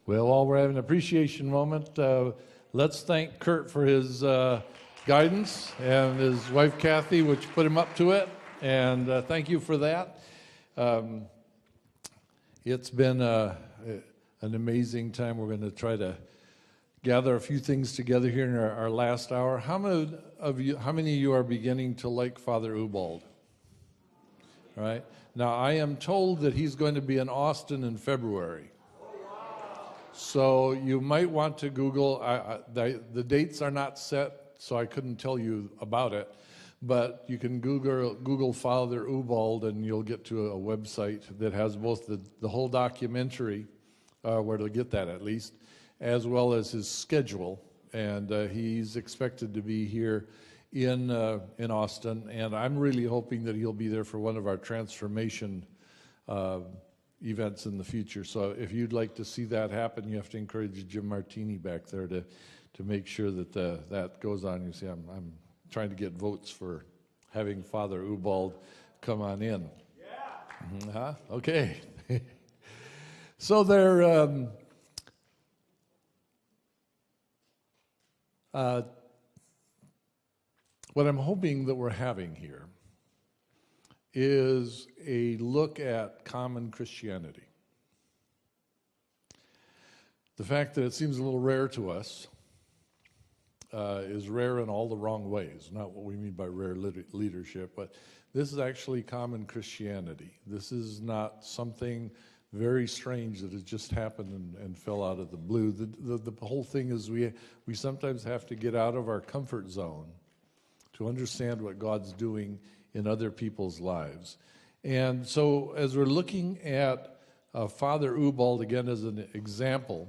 Well, while we're having an appreciation moment, let's thank Kurt for his guidance and his wife Kathy, which put him up to it. And thank you for that. It's been an amazing time. We're going to try to gather a few things together here in our last hour. How many of you are beginning to like Father Ubald? All right. Now, I am told that he's going to be in Austin in February. So you might want to Google. The dates are not set, so I couldn't tell you about it. But you can Google Father Ubald, and you'll get to a website that has both the whole documentary, where to get that at least, as well as his schedule. And he's expected to be here in Austin, and I'm really hoping that he'll be there for one of our transformation events in the future. So if you'd like to see that happen, you have to encourage Jim Martini back there to make sure that that goes on. You see, I'm trying to get votes for having Father Ubald come on in. Yeah. Okay. So there. What I'm hoping that we're having here is a look at common Christianity. The fact that it seems a little rare to us is rare in all the wrong ways, not what we mean by rare leadership, but this is actually common Christianity. This is not something very strange that has just happened and fell out of the blue. The whole thing is we sometimes have to get out of our comfort zone to understand what God's doing in other people's lives. And so as we're looking at Father Ubald again as an example,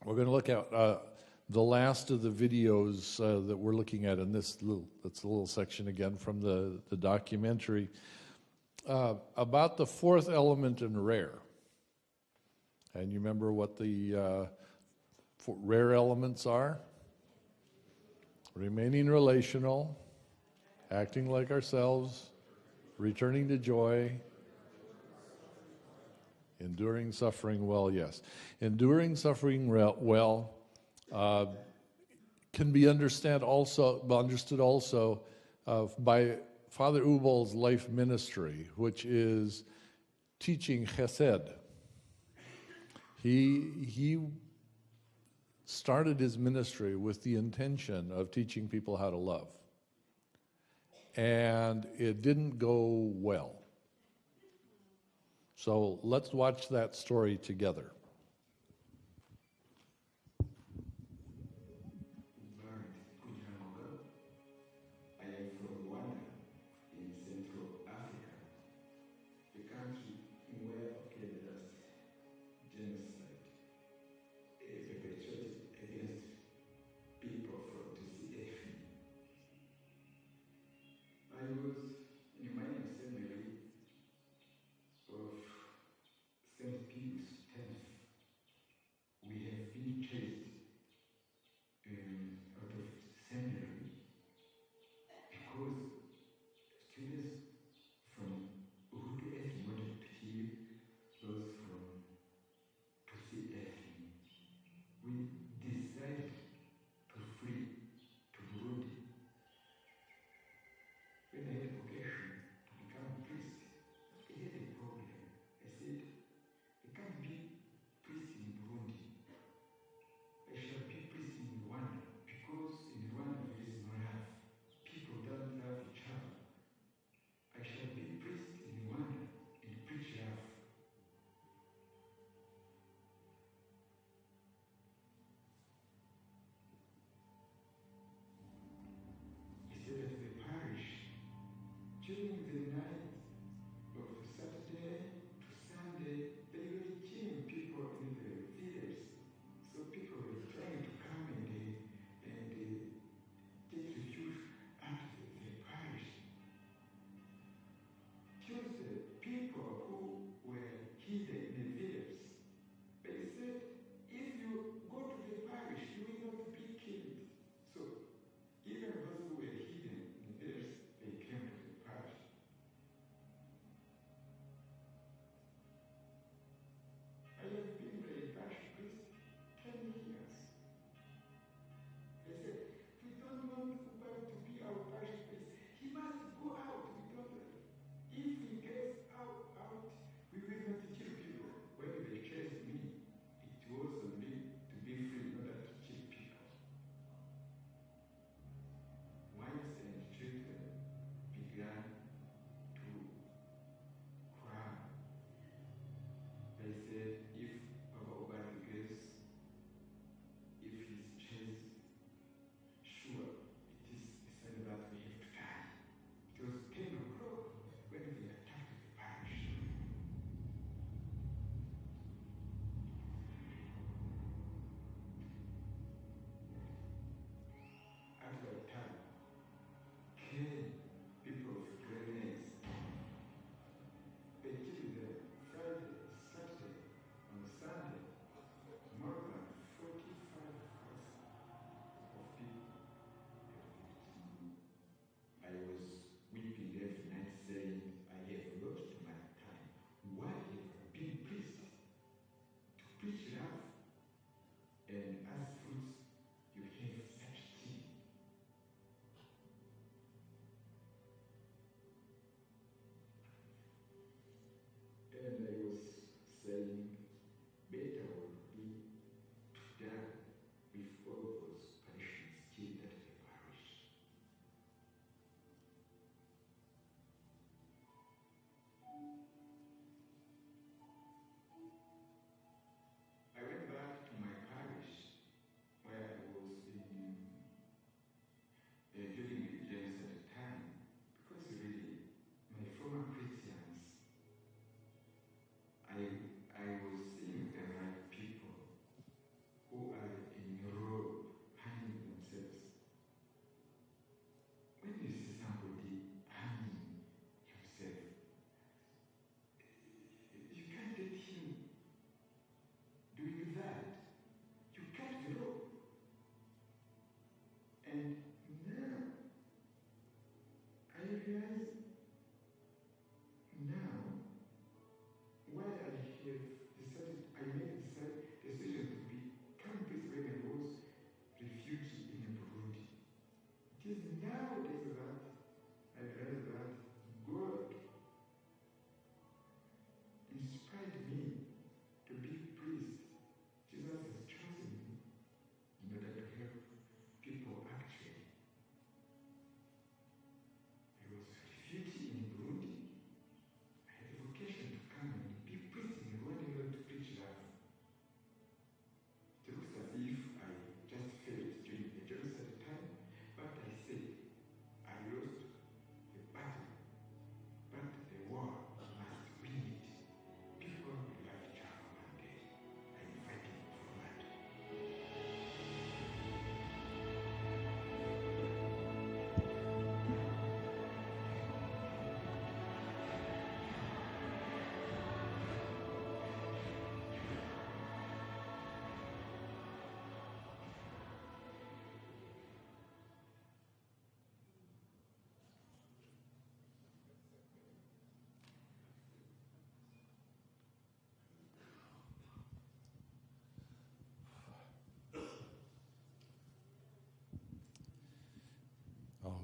we're going to look at the last of the videos that we're looking at in that's a little section again from the documentary about the fourth element in rare. And you remember what the rare elements are? Remaining relational, acting like ourselves, returning to joy, enduring suffering well, yes. Enduring suffering well can be understood also by Father Ubald's life ministry, which is teaching chesed. He started his ministry with the intention of teaching people how to love. And it didn't go well. So let's watch that story together. Saint Pius X.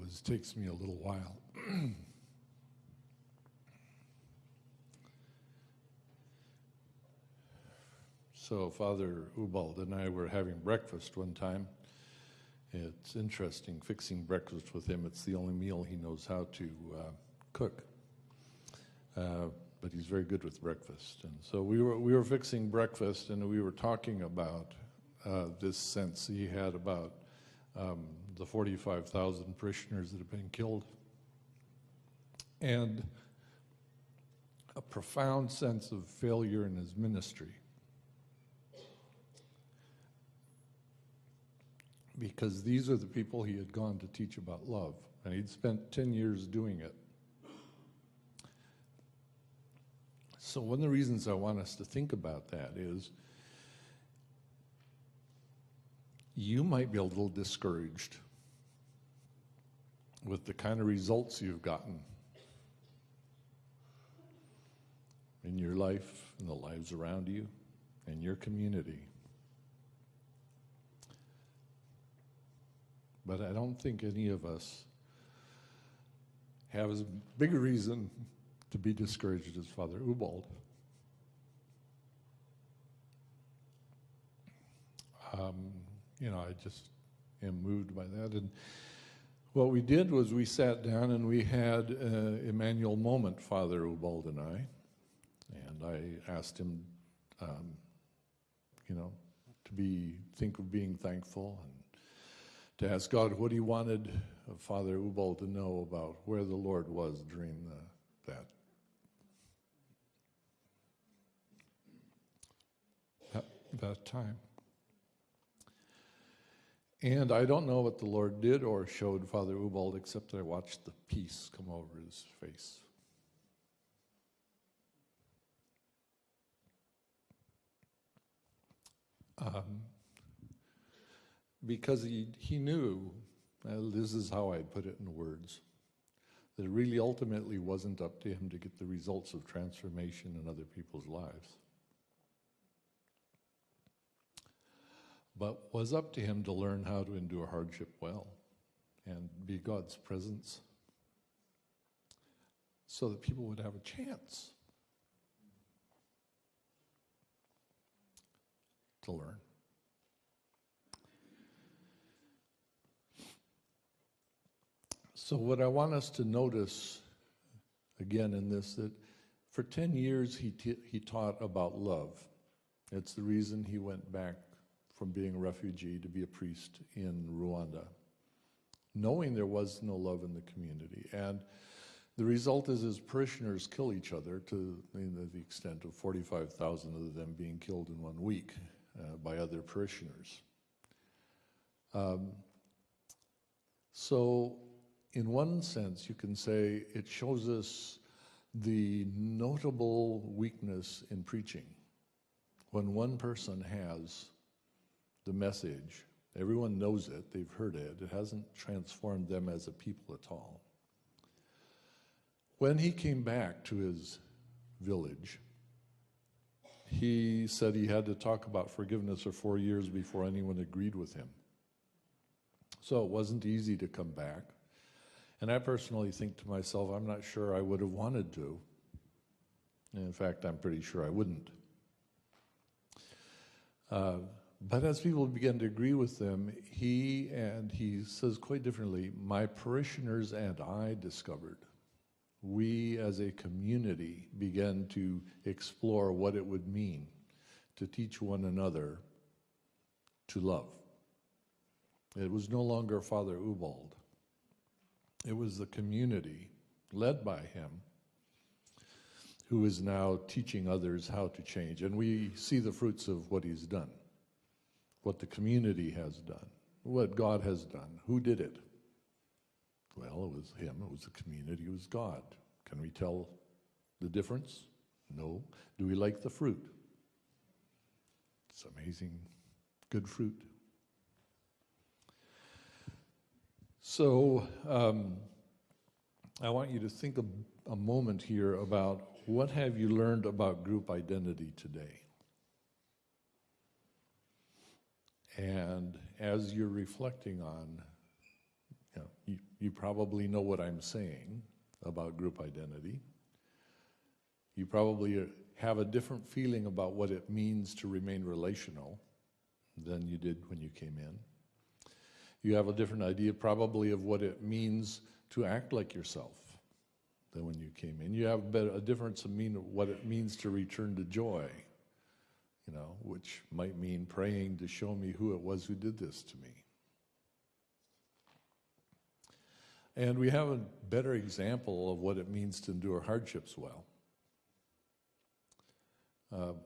this takes me a little while. So Father Ubald and I were having breakfast one time. It's interesting, fixing breakfast with him. It's the only meal he knows how to cook. But he's very good with breakfast. And so we were fixing breakfast, and we were talking about this sense he had about the 45,000 parishioners that have been killed, and a profound sense of failure in his ministry. Because these are the people he had gone to teach about love, and he'd spent 10 years doing it. So one of the reasons I want us to think about that is you might be a little discouraged with the kind of results you've gotten in your life, in the lives around you, in your community. But I don't think any of us have as big a reason to be discouraged as Father Ubald. I just am moved by that. And what we did was we sat down and we had an Emmanuel moment, Father Ubald and I. And I asked him, to think of being thankful and to ask God what he wanted Father Ubald to know about where the Lord was during that time. And I don't know what the Lord did or showed Father Ubald, except I watched the peace come over his face. Because he knew, this is how I'd put it in words, that it really ultimately wasn't up to him to get the results of transformation in other people's lives, but was up to him to learn how to endure hardship well and be God's presence so that people would have a chance to learn. So what I want us to notice again in this, that for 10 years he taught about love. It's the reason he went back from being a refugee to be a priest in Rwanda, knowing there was no love in the community. And the result is his parishioners kill each other to the extent of 45,000 of them being killed in 1 week by other parishioners. So in one sense, you can say it shows us the notable weakness in preaching. When one person has the message, everyone knows it, they've heard it, it hasn't transformed them as a people at all. When he came back to his village, he said he had to talk about forgiveness for 4 years before anyone agreed with him. So it wasn't easy to come back. And I personally think to myself, I'm not sure I would have wanted to. And in fact, I'm pretty sure I wouldn't. But as people began to agree with them, he says quite differently, my parishioners and I discovered, we as a community began to explore what it would mean to teach one another to love. It was no longer Father Ubald. It was the community, led by him, who is now teaching others how to change. And we see the fruits of what he's done, what the community has done, what God has done. Who did it? Well, it was him, it was the community, it was God. Can we tell the difference? No. Do we like the fruit? It's amazing, good fruit. So I want you to think a moment here about what have you learned about group identity today? And as you're reflecting on, you probably know what I'm saying about group identity. You probably have a different feeling about what it means to remain relational than you did when you came in. You have a different idea probably of what it means to act like yourself than when you came in. You have a difference of what it means to return to joy, which might mean praying to show me who it was who did this to me. And we have a better example of what it means to endure hardships well.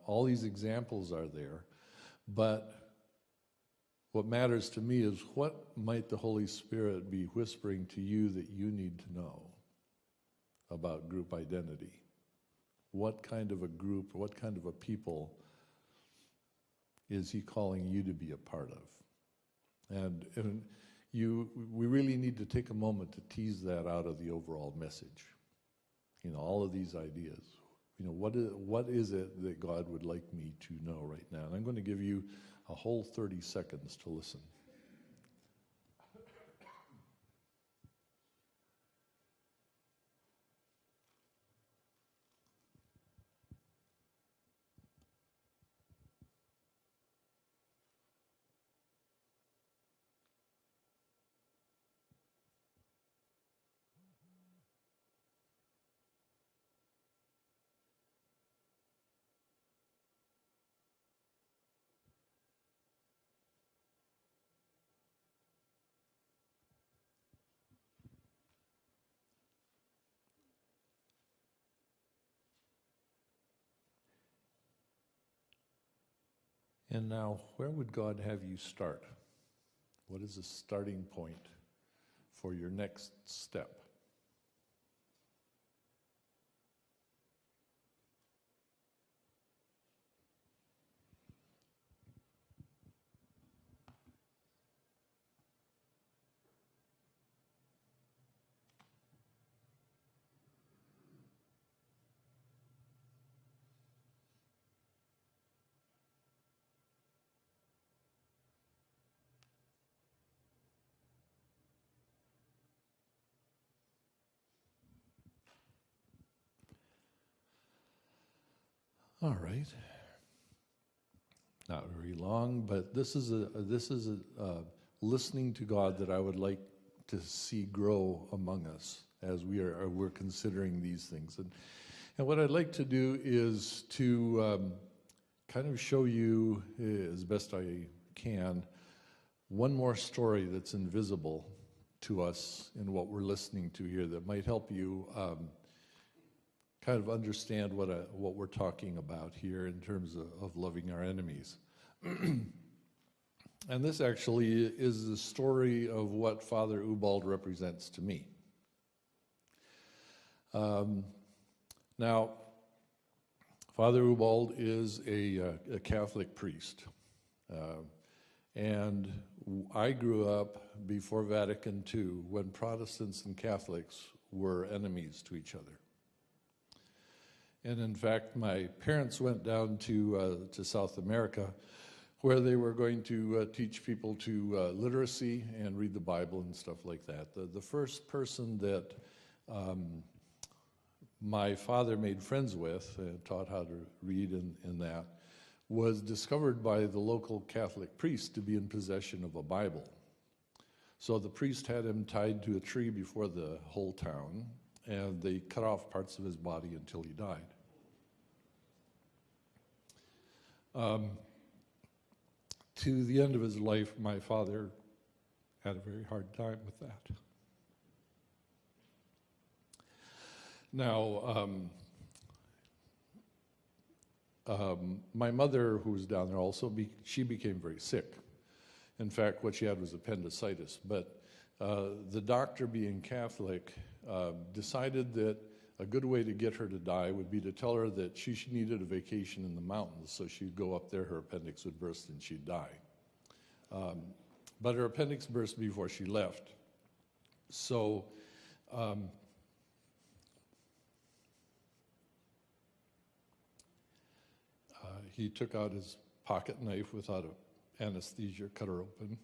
All these examples are there, but what matters to me is what might the Holy Spirit be whispering to you that you need to know about group identity? What kind of a group, what kind of a people is He calling you to be a part of? And we really need to take a moment to tease that out of the overall message. All of these ideas. What is it that God would like me to know right now? And I'm going to give you a whole 30 seconds to listen. And now, where would God have you start? What is the starting point for your next step? All right. Not very long, but this is a listening to God that I would like to see grow among us as we're considering these things. And what I'd like to do is to kind of show you, as best I can, one more story that's invisible to us in what we're listening to here that might help you kind of understand what we're talking about here in terms of loving our enemies. And this actually is the story of what Father Ubald represents to me. Now, Father Ubald is a Catholic priest. And I grew up before Vatican II when Protestants and Catholics were enemies to each other. And in fact, my parents went down to South America where they were going to teach people to literacy and read the Bible and stuff like that. The first person that my father made friends with and taught how to read in that was discovered by the local Catholic priest to be in possession of a Bible. So the priest had him tied to a tree before the whole town, and they cut off parts of his body until he died. To the end of his life, my father had a very hard time with that. Now, my mother, who was down there also, she became very sick. In fact, what she had was appendicitis. But the doctor, being Catholic, decided that a good way to get her to die would be to tell her that she needed a vacation in the mountains, so she'd go up there, her appendix would burst, and she'd die. But her appendix burst before she left. So he took out his pocket knife without anesthesia, cut her open,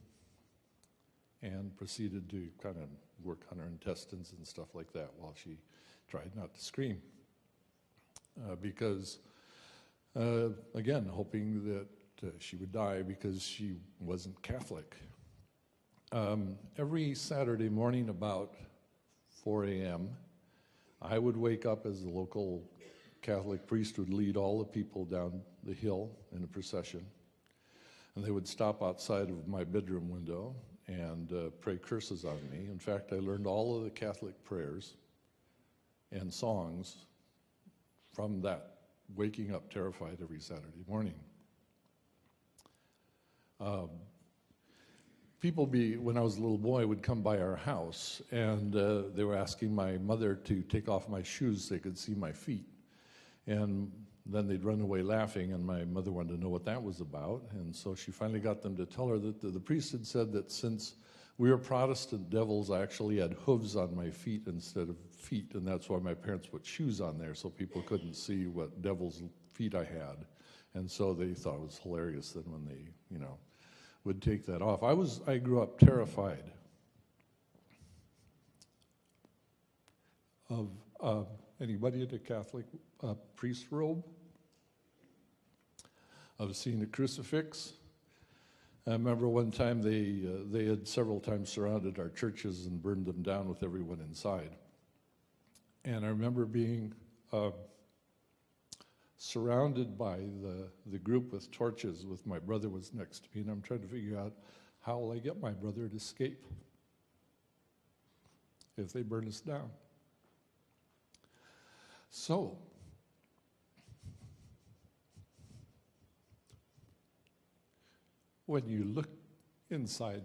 and proceeded to kind of work on her intestines and stuff like that while she tried not to scream. Because, again, hoping that she would die because she wasn't Catholic. Every Saturday morning about 4 a.m., I would wake up as the local Catholic priest would lead all the people down the hill in a procession. And they would stop outside of my bedroom window and pray curses on me. In fact, I learned all of the Catholic prayers and songs from that, waking up terrified every Saturday morning. When I was a little boy, would come by our house, and they were asking my mother to take off my shoes so they could see my feet. And then they'd run away laughing, and my mother wanted to know what that was about. And so she finally got them to tell her that the priest had said that since we were Protestant, devils actually had hooves on my feet instead of feet, and that's why my parents put shoes on there so people couldn't see what devil's feet I had. And so they thought it was hilarious then when they, would take that off. I grew up terrified of anybody in a Catholic priest robe, of seeing a crucifix. I remember one time they had several times surrounded our churches and burned them down with everyone inside. And I remember being surrounded by the group with torches, with my brother was next to me, and I'm trying to figure out how will I get my brother to escape if they burn us down. So, when you look inside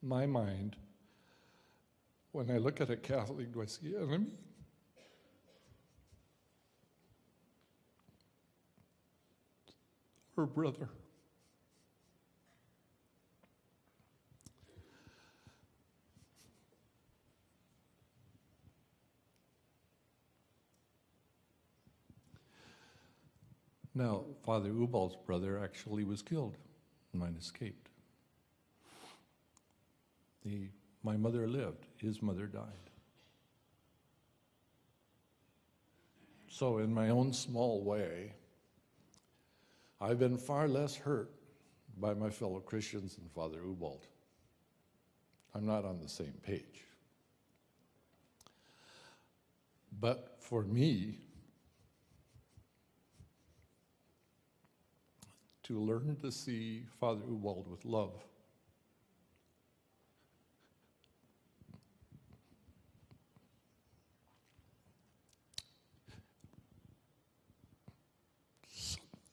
my mind, when I look at a Catholic, do I see an enemy? Or brother? Now, Father Ubald's brother actually was killed. Mine escaped. My mother lived. His mother died. So in my own small way, I've been far less hurt by my fellow Christians than Father Ubald. I'm not on the same page. But for me, to learn to see Father Ubald with love,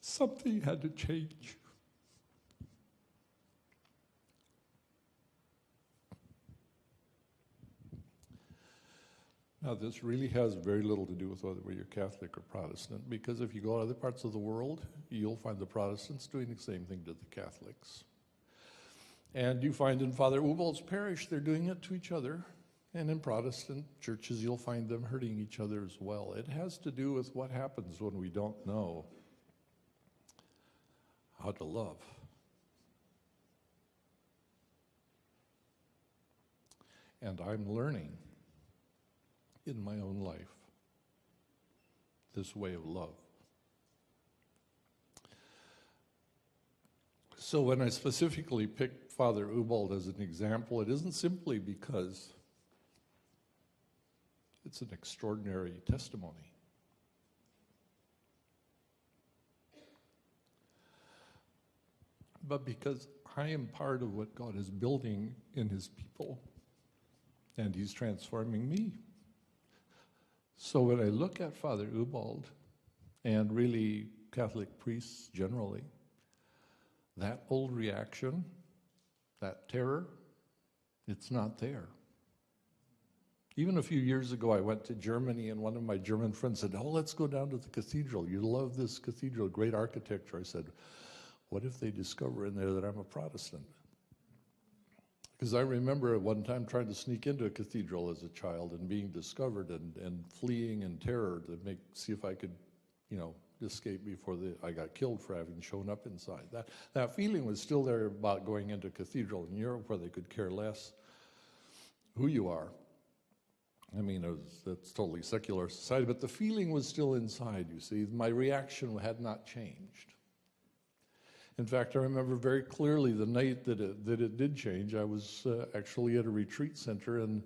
something had to change. Now, this really has very little to do with whether you're Catholic or Protestant, because if you go to other parts of the world, you'll find the Protestants doing the same thing to the Catholics. And you find in Father Ubald's parish, they're doing it to each other. And in Protestant churches, you'll find them hurting each other as well. It has to do with what happens when we don't know how to love. And I'm learning in my own life this way of love. So when I specifically picked Father Ubald as an example, it isn't simply because it's an extraordinary testimony. But because I am part of what God is building in his people, and he's transforming me. So when I look at Father Ubald, and really Catholic priests generally, that old reaction, that terror, it's not there. Even a few years ago, I went to Germany, and one of my German friends said, "Oh, let's go down to the cathedral. You love this cathedral, great architecture." I said, "What if they discover in there that I'm a Protestant?" Because I remember at one time trying to sneak into a cathedral as a child and being discovered and fleeing in terror to see if I could, escape before I got killed for having shown up inside. That feeling was still there about going into a cathedral in Europe where they could care less who you are. I mean, that's totally secular society, but the feeling was still inside, you see. My reaction had not changed. In fact, I remember very clearly the night that it did change. I was actually at a retreat center, and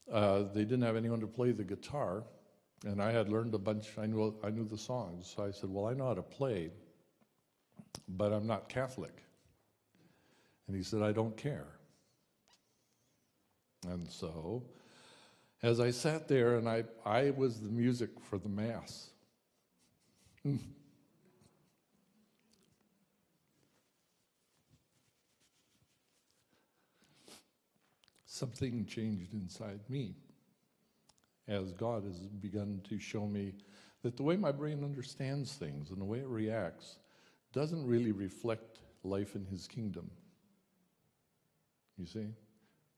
they didn't have anyone to play the guitar, and I had learned a bunch. I knew the songs, so I said, well, I know how to play, but I'm not Catholic. And he said, I don't care. And so, as I sat there, and I was the music for the Mass. Something changed inside me as God has begun to show me that the way my brain understands things and the way it reacts doesn't really reflect life in His kingdom. You see?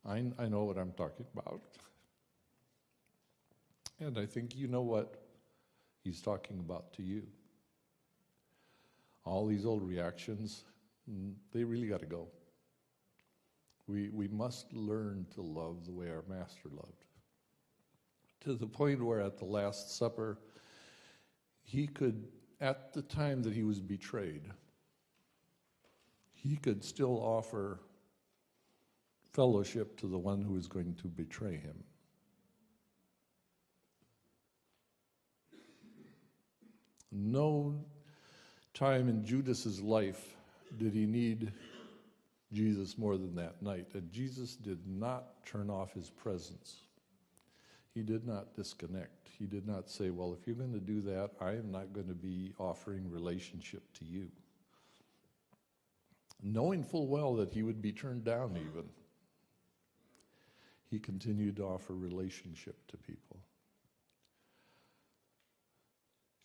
I know what I'm talking about. And I think you know what He's talking about to you. All these old reactions, they really got to go. We must learn to love the way our Master loved. To the point where at the Last Supper, He could, at the time that He was betrayed, He could still offer fellowship to the one who was going to betray Him. No time in Judas's life did he need Jesus more than that night. And Jesus did not turn off His presence. He did not disconnect. He did not say, well, if you're going to do that, I am not going to be offering relationship to you. Knowing full well that He would be turned down even, He continued to offer relationship to people.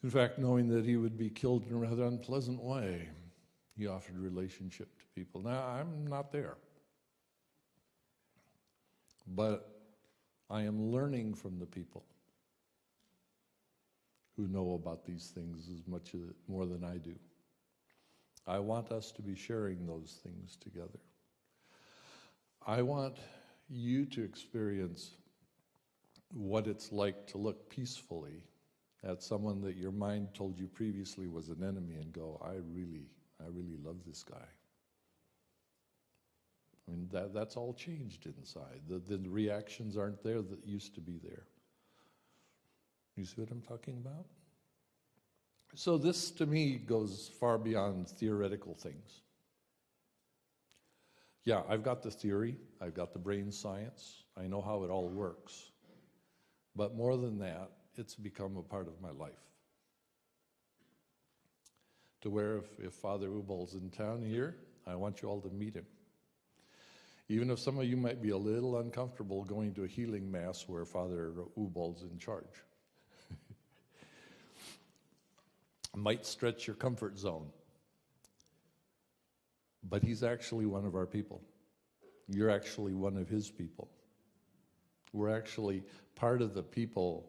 In fact, knowing that He would be killed in a rather unpleasant way, He offered relationship to people. Now, I'm not there. But I am learning from the people who know about these things more than I do. I want us to be sharing those things together. I want you to experience what it's like to look peacefully at someone that your mind told you previously was an enemy and go, I really love this guy. I mean, that's all changed inside. The reactions aren't there that used to be there. You see what I'm talking about? So this, to me, goes far beyond theoretical things. Yeah, I've got the theory. I've got the brain science. I know how it all works. But more than that, it's become a part of my life. To where if Father Ubald's in town here, I want you all to meet him. Even if some of you might be a little uncomfortable going to a healing mass where Father Ubald's in charge. Might stretch your comfort zone. But he's actually one of our people. You're actually one of his people. We're actually part of the people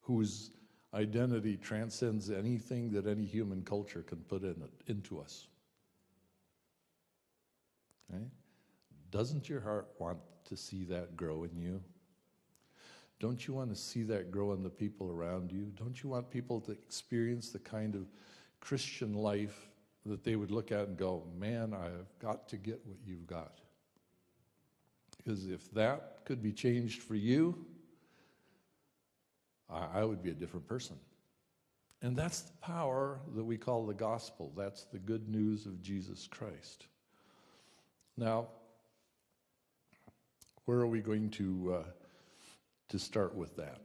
whose identity transcends anything that any human culture can put into us. Okay? Doesn't your heart want to see that grow in you? Don't you want to see that grow in the people around you? Don't you want people to experience the kind of Christian life that they would look at and go, man, I've got to get what you've got? Because if that could be changed for you, I would be a different person. And that's the power that we call the gospel. That's the good news of Jesus Christ. Now, where are we going to start with that?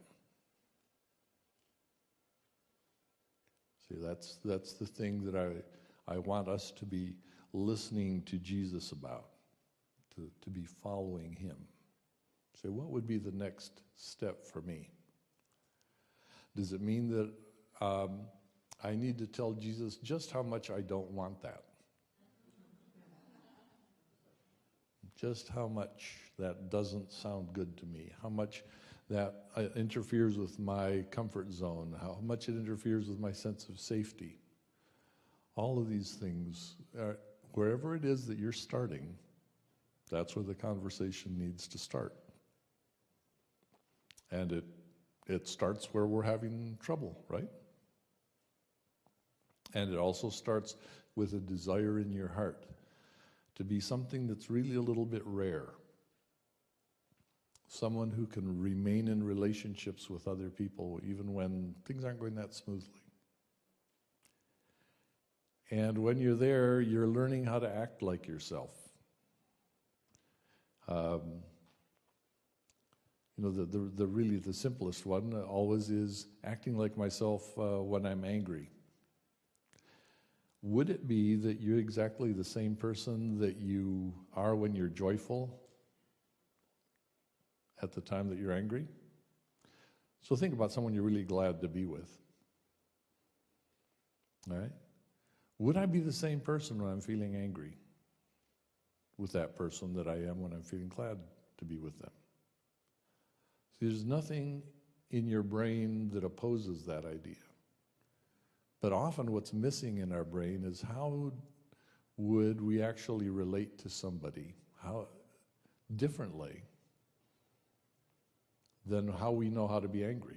See, that's the thing that I want us to be listening to Jesus about, to be following him. So what would be the next step for me? Does it mean that I need to tell Jesus just how much I don't want that? Just how much that doesn't sound good to me? How much that interferes with my comfort zone, how much it interferes with my sense of safety. All of these things, wherever it is that you're starting, that's where the conversation needs to start. And it starts where we're having trouble, right? And it also starts with a desire in your heart to be something that's really a little bit rare. Someone who can remain in relationships with other people even when things aren't going that smoothly. And when you're there, you're learning how to act like yourself. Really the simplest one always is acting like myself when I'm angry. Would it be that you're exactly the same person that you are when you're joyful at the time that you're angry? So think about someone you're really glad to be with. All right? Would I be the same person when I'm feeling angry with that person that I am when I'm feeling glad to be with them? See, there's nothing in your brain that opposes that idea. But often what's missing in our brain is how would we actually relate to somebody how differently than how we know how to be angry.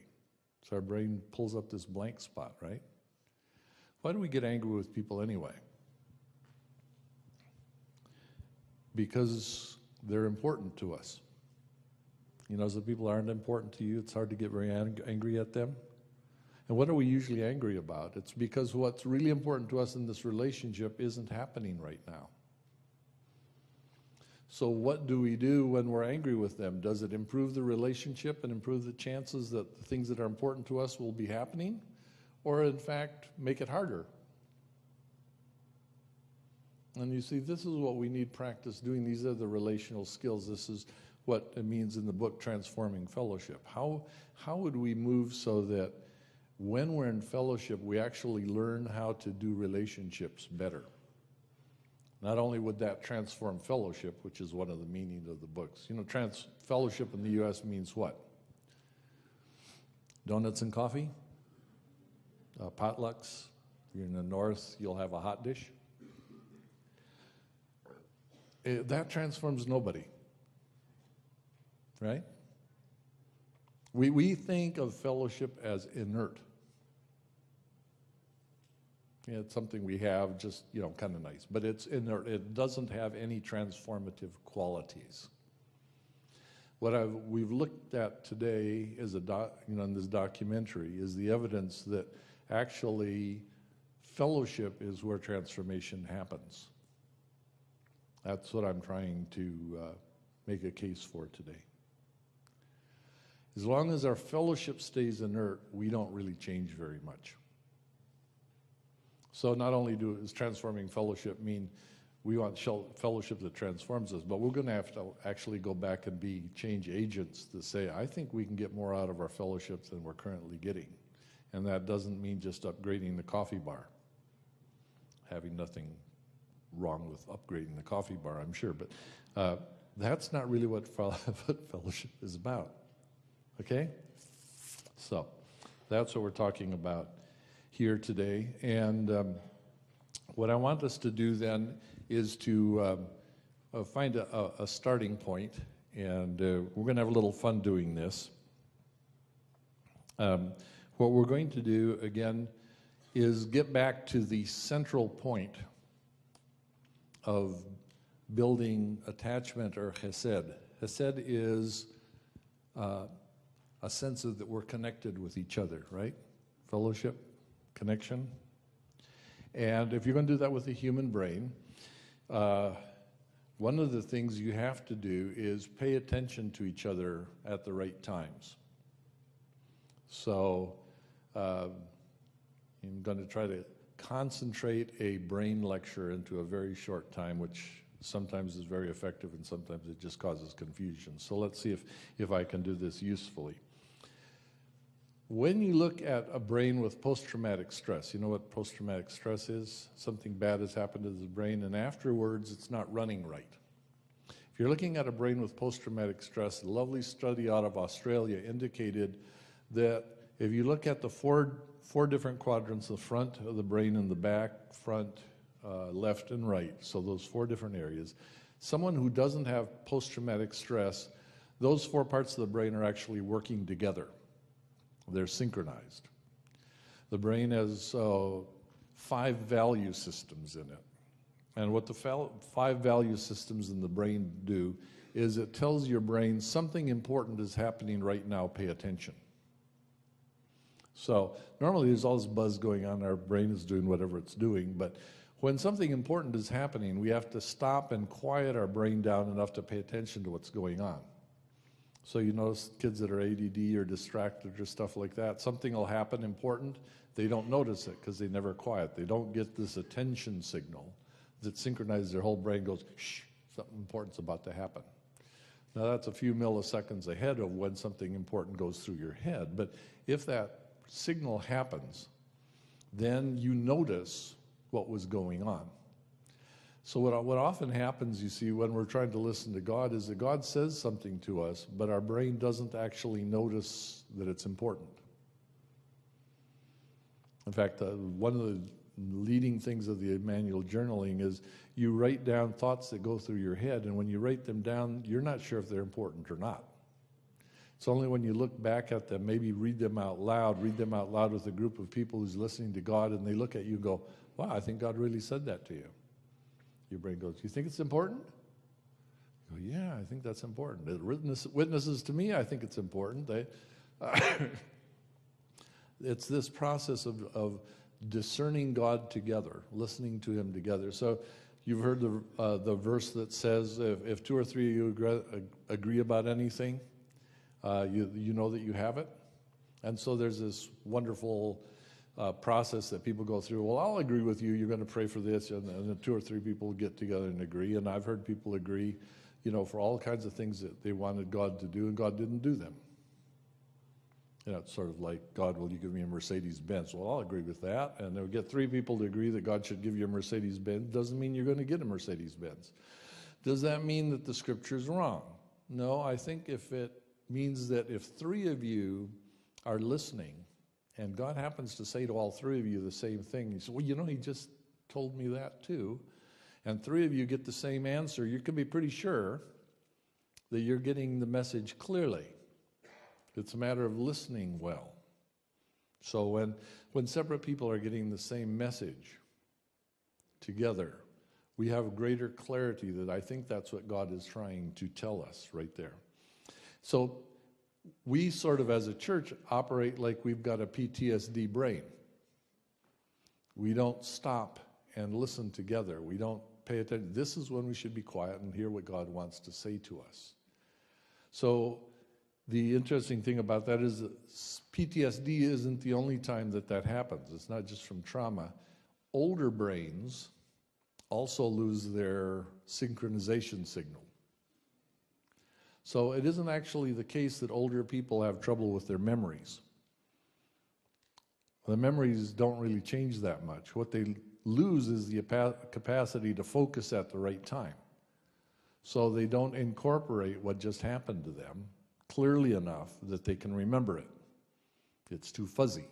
So our brain pulls up this blank spot, right? Why do we get angry with people anyway? Because they're important to us. You know, as the people aren't important to you, it's hard to get very angry at them. And what are we usually angry about? It's because what's really important to us in this relationship isn't happening right now. So what do we do when we're angry with them? Does it improve the relationship and improve the chances that the things that are important to us will be happening? Or in fact, make it harder? And you see, this is what we need practice doing. These are the relational skills. This is what it means in the book, Transforming Fellowship. How would we move so that when we're in fellowship, we actually learn how to do relationships better? Not only would that transform fellowship, which is one of the meanings of the books. You know, fellowship in the U.S. means what? Donuts and coffee? Potlucks? If you're in the north, you'll have a hot dish. That transforms nobody. Right? We think of fellowship as inert. Yeah, it's something we have just, kind of nice. But it's inert. It doesn't have any transformative qualities. What we've looked at today is in this documentary is the evidence that actually fellowship is where transformation happens. That's what I'm trying to make a case for today. As long as our fellowship stays inert, we don't really change very much. So not only does transforming fellowship mean we want fellowship that transforms us, but we're going to have to actually go back and be change agents to say, I think we can get more out of our fellowships than we're currently getting. And that doesn't mean just upgrading the coffee bar. Having nothing wrong with upgrading the coffee bar, I'm sure, but that's not really what fellowship is about. Okay? So that's what we're talking about here today. And what I want us to do then is to find a starting point, and we're going to have a little fun doing this. What we're going to do, again, is get back to the central point of building attachment or chesed. Chesed is a sense of that we're connected with each other, right? Fellowship, connection. And if you're going to do that with the human brain, one of the things you have to do is pay attention to each other at the right times. So I'm going to try to concentrate a brain lecture into a very short time, which sometimes is very effective and sometimes it just causes confusion. So let's see if I can do this usefully. When you look at a brain with post-traumatic stress, you know what post-traumatic stress is? Something bad has happened to the brain, and afterwards it's not running right. If If you're looking at a brain with post-traumatic stress, a lovely study out of Australia indicated that if you look at the four different quadrants, the front of the brain and the back, front, left and right, so those 4 different areas, someone who doesn't have post-traumatic stress, those 4 parts of the brain are actually working together. They're synchronized. The brain has 5 value systems in it. And what the 5 value systems in the brain do is it tells your brain something important is happening right now, pay attention. So normally there's all this buzz going on, our brain is doing whatever it's doing, but when something important is happening, we have to stop and quiet our brain down enough to pay attention to what's going on. So you notice kids that are ADD or distracted or stuff like that, something will happen important, they don't notice it because they never quiet. They don't get this attention signal that synchronizes their whole brain, goes, shh, something important's about to happen. Now that's a few milliseconds ahead of when something important goes through your head, but if that signal happens, then you notice what was going on. So what often happens, you see, when we're trying to listen to God is that God says something to us, but our brain doesn't actually notice that it's important. In fact, one of the leading things of the manual journaling is you write down thoughts that go through your head, and when you write them down, you're not sure if they're important or not. It's only when you look back at them, maybe read them out loud with a group of people who's listening to God, and they look at you and go, wow, I think God really said that to you. Your brain goes, you think it's important? You go, yeah, I think that's important. It witnesses to me, I think it's important. It's this process of discerning God together, listening to Him together. So you've heard the verse that says, if 2 or 3 of you agree about anything, you know that you have it. And so there's this wonderful process that people go through. Well, I'll agree with you. You're going to pray for this, and then 2 or 3 people get together and agree. And I've heard people agree, for all kinds of things that they wanted God to do, and God didn't do them. It's sort of like, God, will you give me a Mercedes-Benz? Well, I'll agree with that. And they'll get 3 people to agree that God should give you a Mercedes-Benz. Doesn't mean you're going to get a Mercedes-Benz. Does that mean that the Scripture's wrong? No, I think if it means that if 3 of you are listening, and God happens to say to all 3 of you the same thing, you say, well, He just told me that too, and 3 of you get the same answer, you can be pretty sure that you're getting the message clearly. It's a matter of listening well. So when separate people are getting the same message together, we have greater clarity that I think that's what God is trying to tell us right there. So we sort of, as a church, operate like we've got a PTSD brain. We don't stop and listen together. We don't pay attention. This is when we should be quiet and hear what God wants to say to us. So the interesting thing about that is that PTSD isn't the only time that happens. It's not just from trauma. Older brains also lose their synchronization signal. So it isn't actually the case that older people have trouble with their memories. The memories don't really change that much. What they lose is the capacity to focus at the right time. So they don't incorporate what just happened to them clearly enough that they can remember it. It's too fuzzy.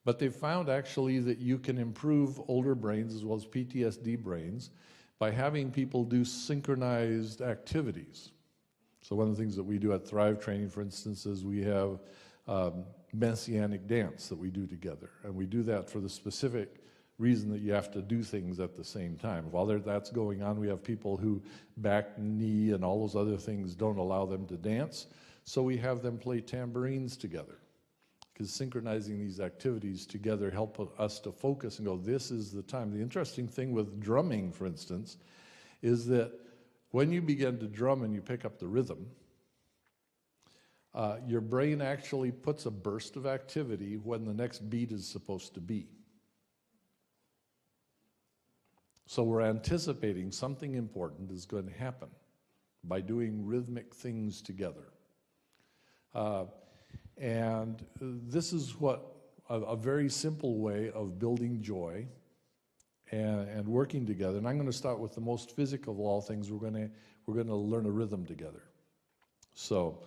But they've found actually that you can improve older brains as well as PTSD brains by having people do synchronized activities. So one of the things that we do at Thrive Training, for instance, is we have messianic dance that we do together. And we do that for the specific reason that you have to do things at the same time. While that's going on, we have people who back, knee, and all those other things don't allow them to dance. So we have them play tambourines together. Because synchronizing these activities together help us to focus and go, this is the time. The interesting thing with drumming, for instance, is that when you begin to drum and you pick up the rhythm, your brain actually puts a burst of activity when the next beat is supposed to be. So we're anticipating something important is going to happen by doing rhythmic things together. And this is what a very simple way of building joy and working together. And I'm going to start with the most physical of all things. We're going to learn a rhythm together. So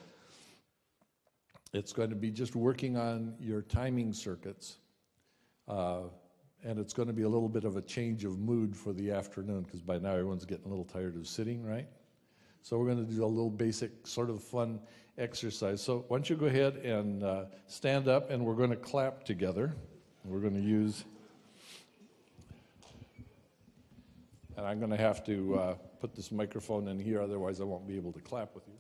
it's going to be just working on your timing circuits, and it's going to be a little bit of a change of mood for the afternoon, because by now everyone's getting a little tired of sitting, right? So we're going to do a little basic sort of fun exercise. So why don't you go ahead and stand up, and we're going to clap together. We're going to use, and I'm going to have to put this microphone in here, otherwise I won't be able to clap with you.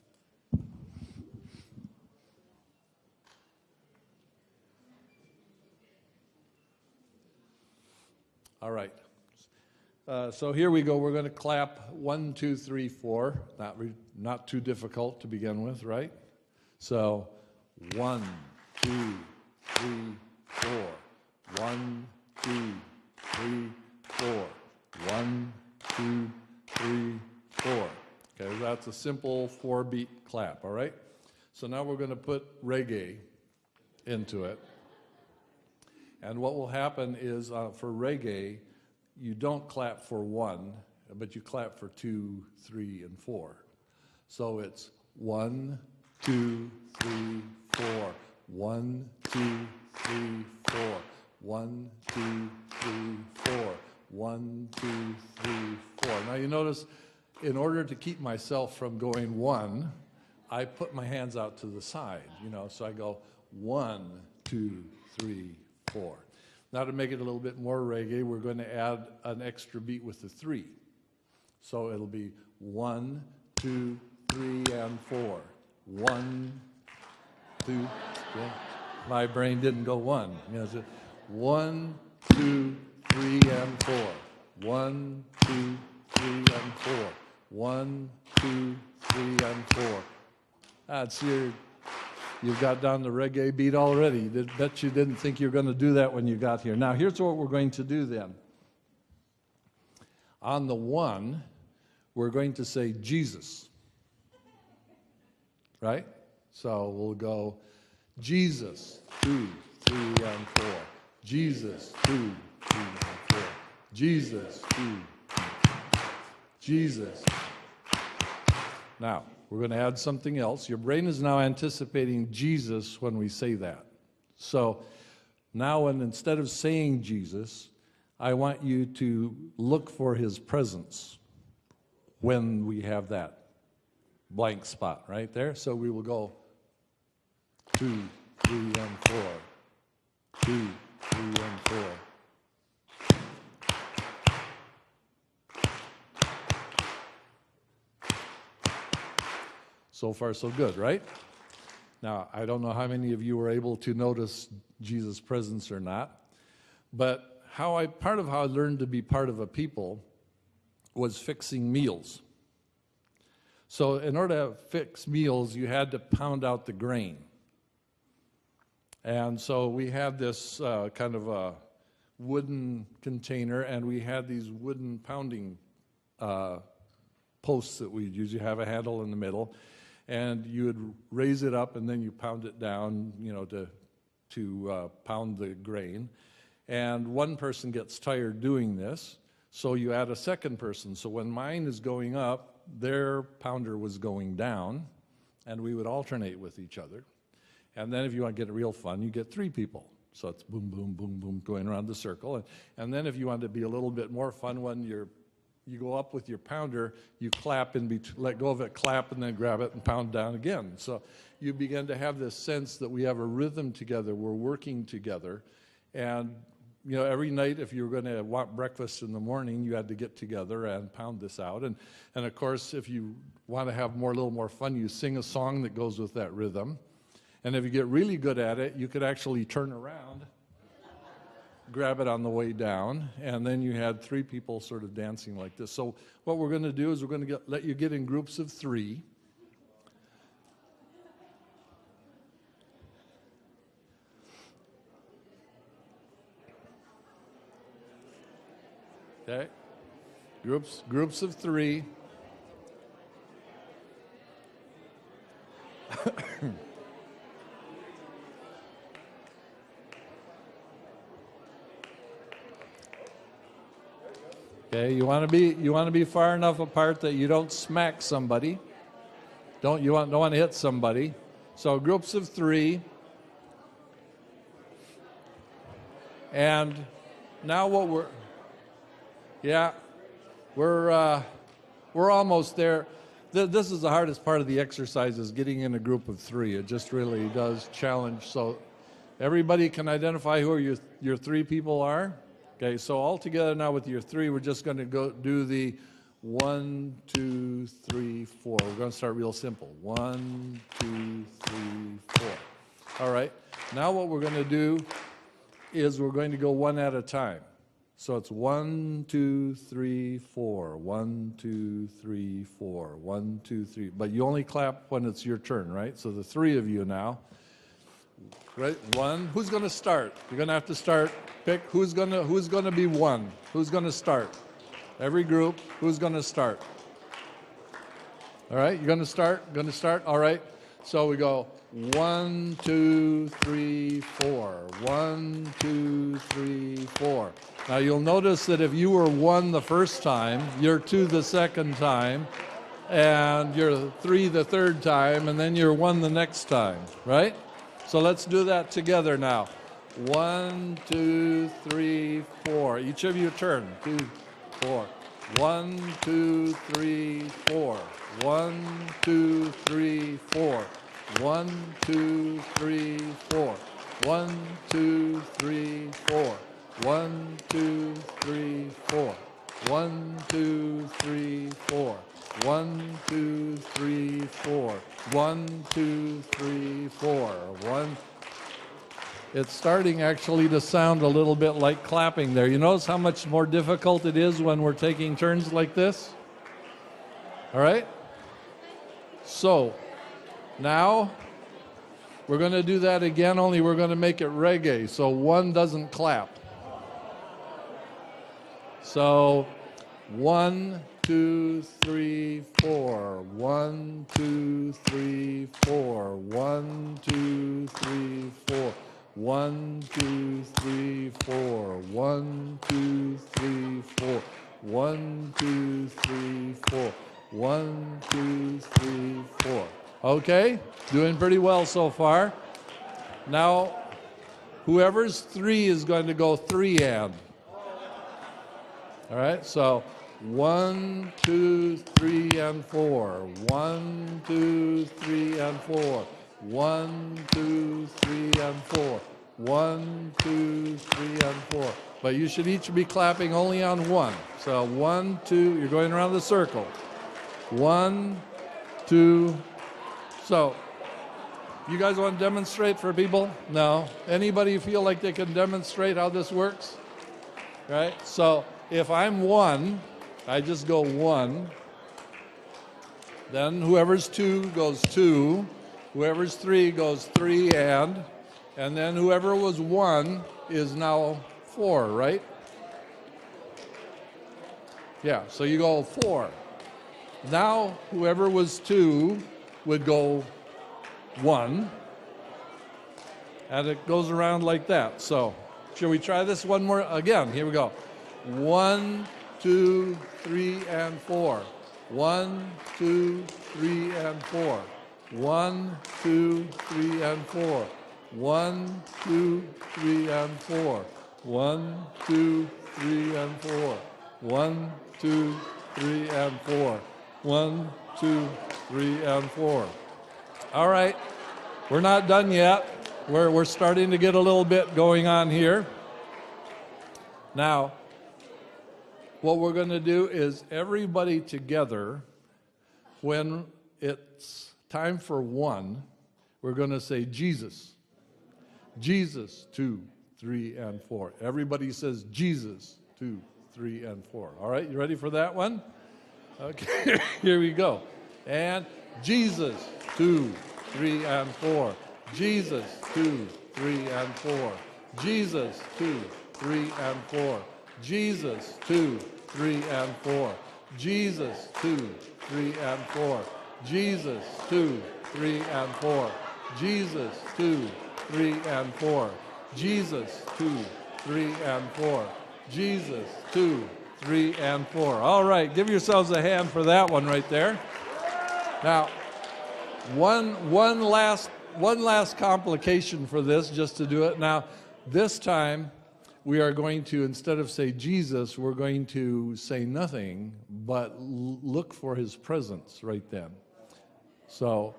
All right. So here we go. We're going to clap 1, 2, 3, 4. Not too difficult to begin with, right? So 1, 2, 3, 4. 1, 2, 3, 4. 1, 2, 3, 4. Okay, that's a simple 4-beat clap, all right? So now we're going to put reggae into it. And what will happen is for reggae, you don't clap for 1, but you clap for 2, 3, and 4. So it's 1, 2, 3, 4. 1, 2, 3, 4. 1, 2, 3, 4. 1, 2, 3, 4. Now you notice, in order to keep myself from going 1, I put my hands out to the side, so I go 1, 2, 3, 4. Now to make it a little bit more reggae, we're going to add an extra beat with the 3. So it'll be 1, 2, 3, and 4. 1, 2, yeah. My brain didn't go 1. So 1, 2, 3, and 4. 1, 2, 3, and 4. 1, 2, 3, and 4. That's you've got down the reggae beat already. Bet you didn't think you were going to do that when you got here. Now, here's what we're going to do then. On the 1, we're going to say Jesus. Right? So we'll go Jesus, 2, 3, and 4. Jesus, 2, 3, and 4. Jesus, 2, Jesus. Now, we're going to add something else. Your brain is now anticipating Jesus when we say that. So now, instead of saying Jesus, I want you to look for his presence when we have that blank spot right there. So we will go 2, 3, and 4. 2, 3, and 4. So far, so good, right? Now, I don't know how many of you were able to notice Jesus' presence or not, but part of how I learned to be part of a people was fixing meals. So in order to fix meals, you had to pound out the grain. And so we had this kind of a wooden container, and we had these wooden pounding posts that we'd usually have a handle in the middle. And you would raise it up, and then you pound it down, to pound the grain. And one person gets tired doing this, so you add a second person. So when mine is going up, their pounder was going down, and we would alternate with each other. And then if you want to get it real fun, you get 3 people. So it's boom, boom, boom, boom, going around the circle. And then if you want to be a little bit more fun, when you go up with your pounder, you clap in between, let go of it, clap, and then grab it and pound down again. So you begin to have this sense that we have a rhythm together, we're working together. And, every night if you were going to want breakfast in the morning, you had to get together and pound this out. And of course, if you want to have a little more fun, you sing a song that goes with that rhythm. And if you get really good at it, you could actually turn around, grab it on the way down, and then you had 3 people sort of dancing like this. So what we're going to do is we're going to let you get in groups of 3. Okay? Groups of 3. Okay, you want to be far enough apart that you don't smack somebody. Don't want to hit somebody. So groups of 3. And now we're almost there. This is the hardest part of the exercise, is getting in a group of 3. It just really does challenge. So everybody can identify who your 3 people are. Okay, so all together now with your 3, we're just going to go do the 1, 2, 3, 4. We're going to start real simple. 1, 2, 3, 4. All right. Now what we're going to do is we're going to go one at a time. So it's 1, 2, 3, 4. 1, 2, 3, 4. 1, 2, 3. But you only clap when it's your turn, right? So the 3 of you now. Right? 1. Who's going to start? You're going to have to start. Pick who's going to be 1. Who's going to start? Every group. Who's going to start? All right. You're going to start. Going to start. All right. So we go 1, 2, 3, 4. 1, 2, 3, 4. Now you'll notice that if you were 1 the first time, you're 2 the second time, and you're 3 the third time, and then you're 1 the next time, right? So let's do that together now. 1, 2, 3, 4. Each of you turn. 2, 4. 1, 2, 3, 4. 1, 2, 3, 4. 1, 2, 3, 4. 1, 2, 3, 4. 1, 2, 3, 4. 1, 2, 3, 4. 1, 2, 3, 4. 1, 2, 3, 4. 1. It's starting actually to sound a little bit like clapping there. You notice how much more difficult it is when we're taking turns like this? All right? So, now we're going to do that again, only we're going to make it reggae, so 1 doesn't clap. So 1, 2, 3, 4. 1, 2, 3, 4. 1, 2, 3, 4. 1, 2, 3, 4. 1, 2, 3, 4. 1, 2, 3, 4. 1, 2, 3, 4. Okay, doing pretty well so far. Now, whoever's 3 is going to go 3 and. All right, so 1, 2, 3, and 4. 1, 2, 3, and 4. 1, 2, 3, and 4. 1, 2, 3, and 4. But you should each be clapping only on 1. So 1, 2, you're going around the circle. 1, 2. So, you guys want to demonstrate for people? No. Anybody feel like they can demonstrate how this works? Right? So, if I'm 1, I just go 1. Then whoever's 2 goes 2. Whoever's 3 goes 3 and then whoever was 1 is now 4, right? Yeah, so you go 4. Now whoever was 2 would go 1. And it goes around like that. So, shall we try this one more? Again, here we go. 1, 2, 3, and 4. 1, 2, 3, and 4. 1, 2, 3, and 4. 1, 2, 3, and 4. 1, 2, 3, and 4. 1, 2, 3, and 4. 1, 2, 3, and 4. All right, we're not done yet. We're starting to get a little bit going on here. Now, what we're going to do is everybody together, when it's time for 1, we're going to say Jesus. Jesus, 2, 3, and 4. Everybody says Jesus, 2, 3, and 4. All right, you ready for that one? Okay, here we go. And Jesus, 2, 3, and 4. Jesus, 2, 3, and 4. Jesus, 2, 3, and 4. Jesus, 2, 3, and 4. Jesus, 2, 3, and 4. Jesus, 2, 3, and 4. Jesus, 2, 3, and 4. Jesus, 2, 3, and 4. Jesus, 2, 3, and 4. All right, give yourselves a hand for that one right there. Now, one last complication for this, just to do it. Now, this time we are going to, instead of say Jesus, we're going to say nothing, but look for his presence right then. So,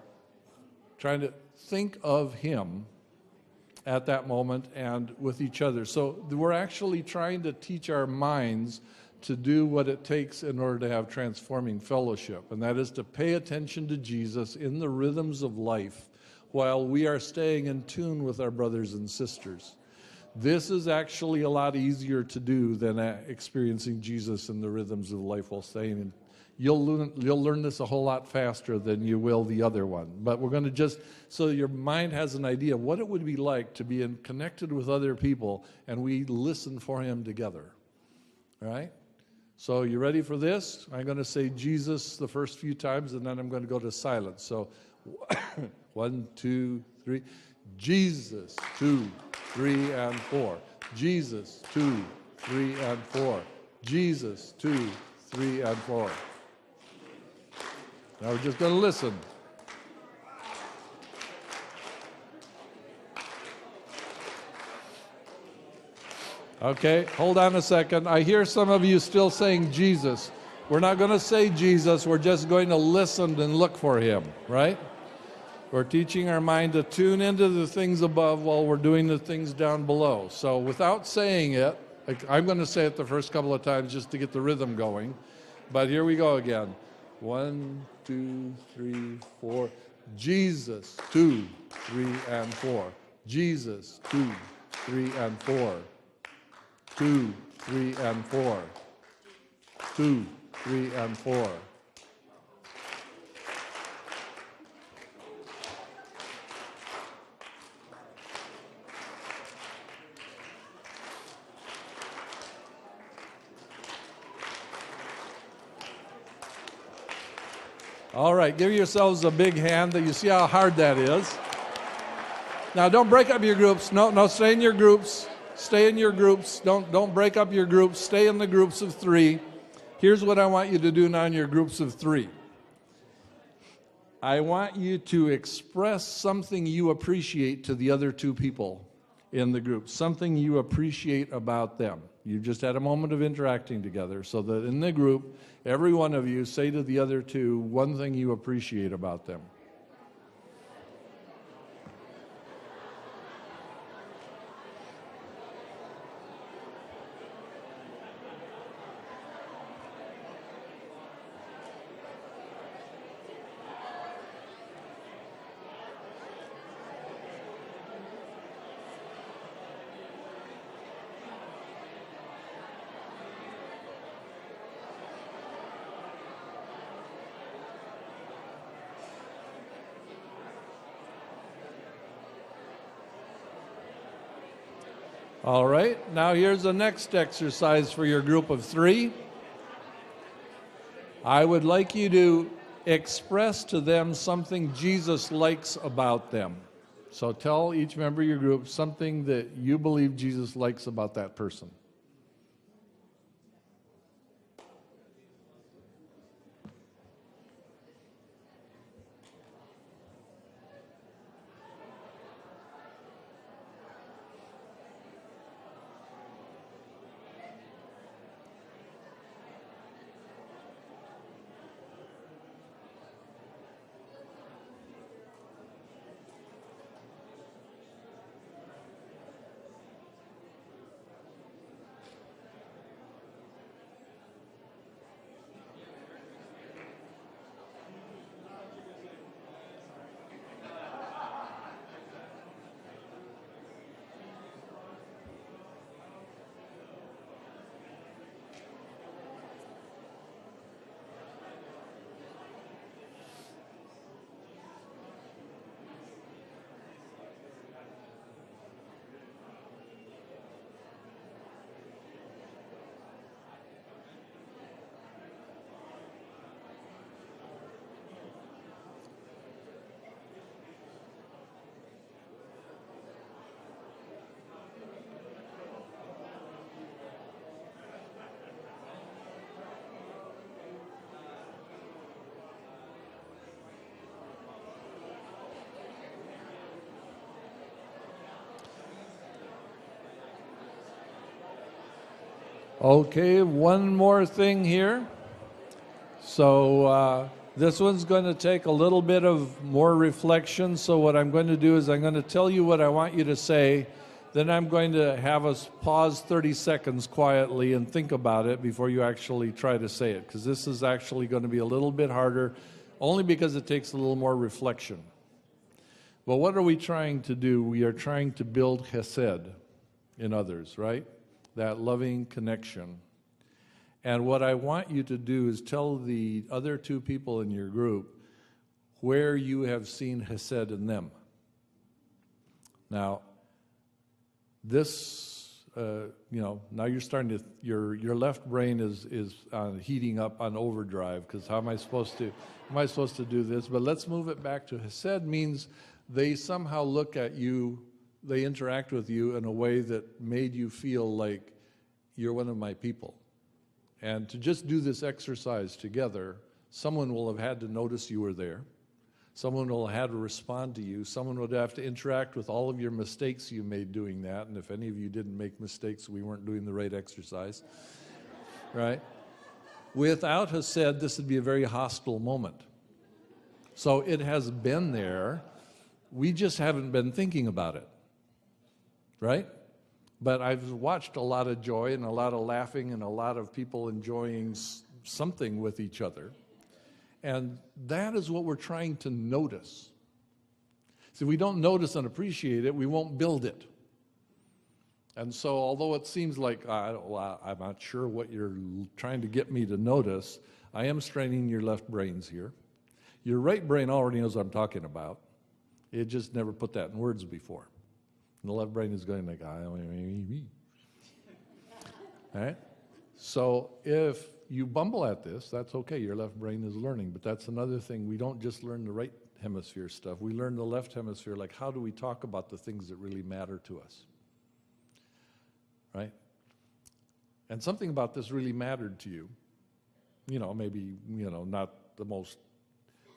trying to think of him at that moment and with each other. So we're actually trying to teach our minds to do what it takes in order to have transforming fellowship, and that is to pay attention to Jesus in the rhythms of life while we are staying in tune with our brothers and sisters. This is actually a lot easier to do than experiencing Jesus in the rhythms of life while staying in. You'll learn this a whole lot faster than you will the other one. But we're going to just, so your mind has an idea of what it would be like to be connected with other people, and we listen for him together. All right? So you ready for this? I'm going to say Jesus the first few times, and then I'm going to go to silence. So 1, 2, 3. Jesus, 2, 3, and 4. Jesus, 2, 3, and 4. Jesus, 2, 3, and 4. Now we're just going to listen. Okay, hold on a second. I hear some of you still saying Jesus. We're not going to say Jesus. We're just going to listen and look for him, right? We're teaching our mind to tune into the things above while we're doing the things down below. So without saying it, I'm going to say it the first couple of times just to get the rhythm going. But here we go again. 1, 2, 3, 4. Jesus, 2, 3, and 4. Jesus, 2, 3, and 4. 2, 3, and 4. 2, 3, and 4. All right, give yourselves a big hand. You see how hard that is. Now, don't break up your groups. No, stay in your groups. Stay in your groups. Don't break up your groups. Stay in the groups of 3. Here's what I want you to do now in your groups of 3. I want you to express something you appreciate to the other 2 people in the group, something you appreciate about them. You just had a moment of interacting together, so that in the group, every one of you say to the other 2 one thing you appreciate about them. All right, now here's the next exercise for your group of 3. I would like you to express to them something Jesus likes about them. So tell each member of your group something that you believe Jesus likes about that person. Okay, one more thing here. So this one's going to take a little bit of more reflection. So what I'm going to do is I'm going to tell you what I want you to say. Then I'm going to have us pause 30 seconds quietly and think about it before you actually try to say it. Because this is actually going to be a little bit harder, only because it takes a little more reflection. But what are we trying to do? We are trying to build chesed in others, right? That loving connection. And what I want you to do is tell the other two people in your group where you have seen chesed in them. Now, this, now you're starting to, your left brain is heating up on overdrive, because how am I supposed to do this? But let's move it back to chesed means they somehow look at you, they interact with you in a way that made you feel like you're one of my people. And to just do this exercise together, someone will have had to notice you were there. Someone will have had to respond to you. Someone would have to interact with all of your mistakes you made doing that. And if any of you didn't make mistakes, we weren't doing the right exercise, right? Without chesed, this would be a very hostile moment. So it has been there. We just haven't been thinking about it, right? But I've watched a lot of joy and a lot of laughing and a lot of people enjoying something with each other. And that is what we're trying to notice. See, if we don't notice and appreciate it, we won't build it. And so although it seems like I'm not sure what you're trying to get me to notice, I am straining your left brains here. Your right brain already knows what I'm talking about. It just never put that in words before. And the left brain is going like, all right? So if you bumble at this, that's okay. Your left brain is learning. But that's another thing. We don't just learn the right hemisphere stuff. We learn the left hemisphere, like how do we talk about the things that really matter to us, right? And something about this really mattered to you. Maybe, not the most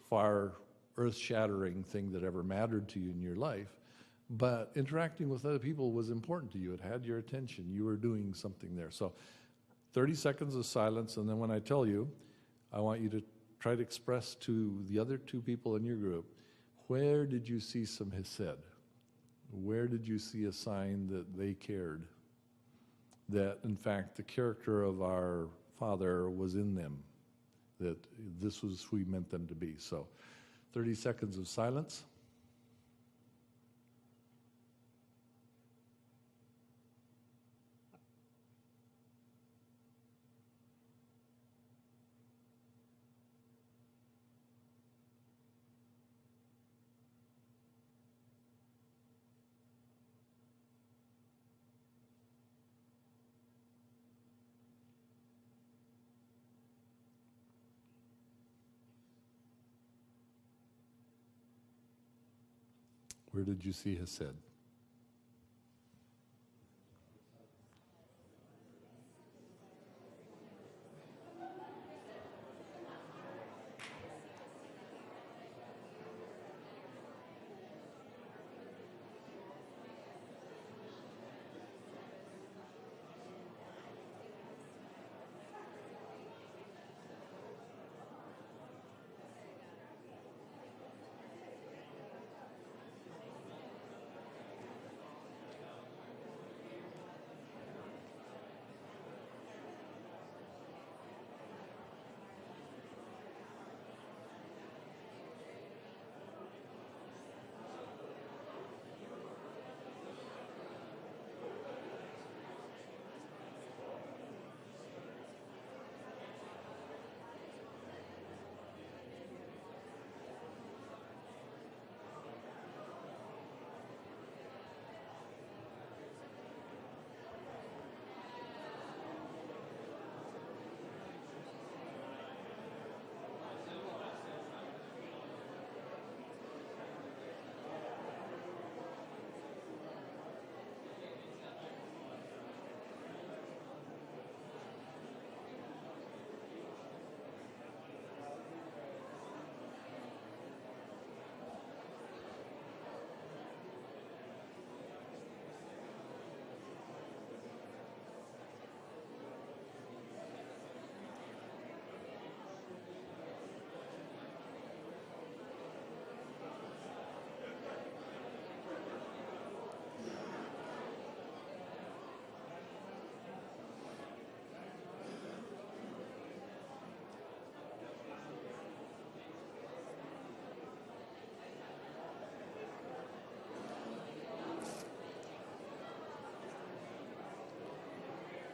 far earth-shattering thing that ever mattered to you in your life, but interacting with other people was important to you. It had your attention. You were doing something there. So 30 seconds of silence, and then when I tell you, I want you to try to express to the other two people in your group, where did you see some chesed? Where did you see a sign that they cared? That, in fact, the character of our Father was in them, that this was who He meant them to be. So 30 seconds of silence. Where did you see chesed?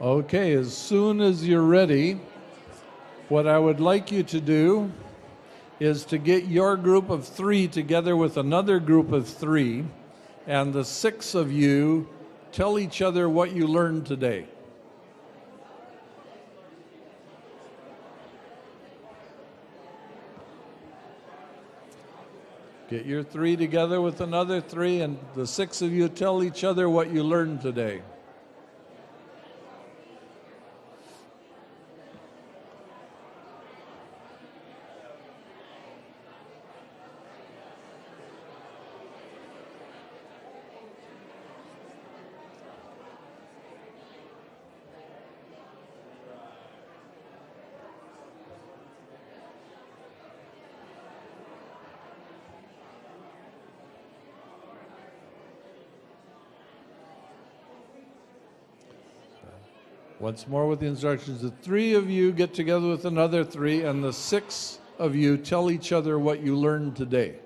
Okay, as soon as you're ready, what I would like you to do is to get your group of 3 together with another group of 3, and the 6 of you tell each other what you learned today. Get your 3 together with another 3, and the 6 of you tell each other what you learned today. Once more with the instructions, the 3 of you get together with another 3, and the 6 of you tell each other what you learned today.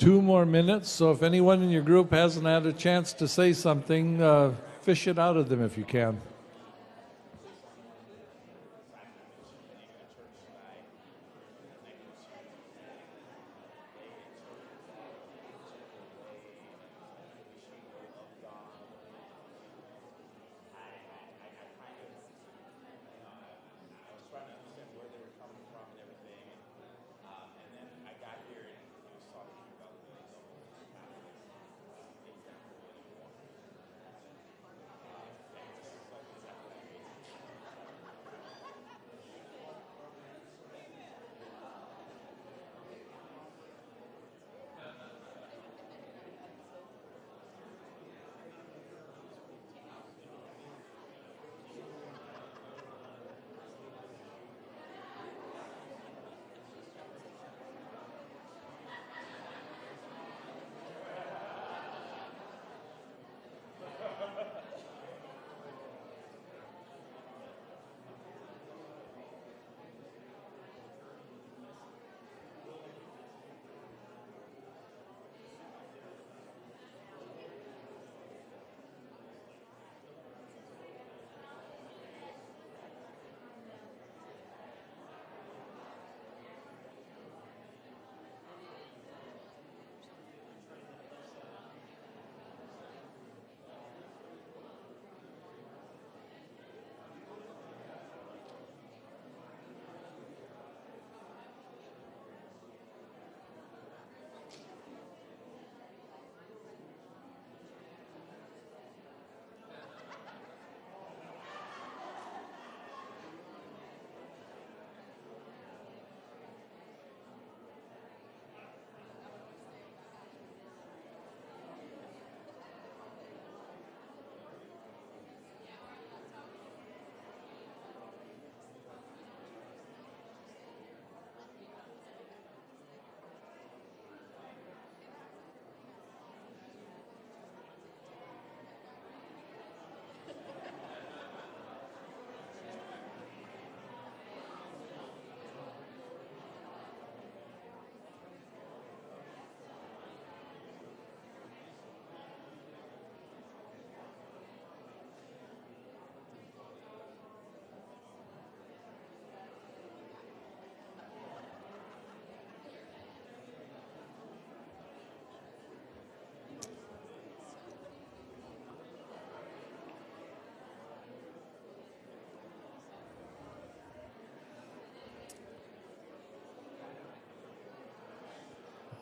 2 more minutes, so if anyone in your group hasn't had a chance to say something, fish it out of them if you can.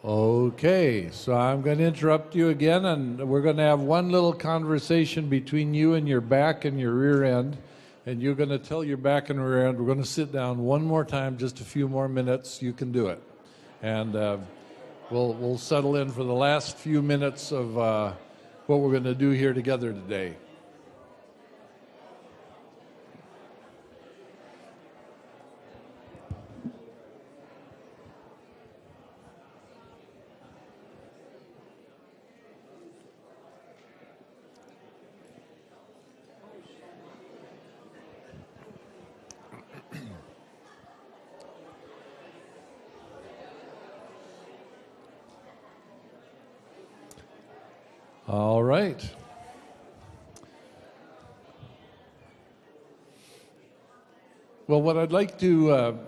Okay, so I'm going to interrupt you again, and we're going to have one little conversation between you and your back and your rear end, and you're going to tell your back and rear end, we're going to sit down one more time, just a few more minutes, you can do it. And we'll settle in for the last few minutes of what we're going to do here together today. All right. Well, what I'd like to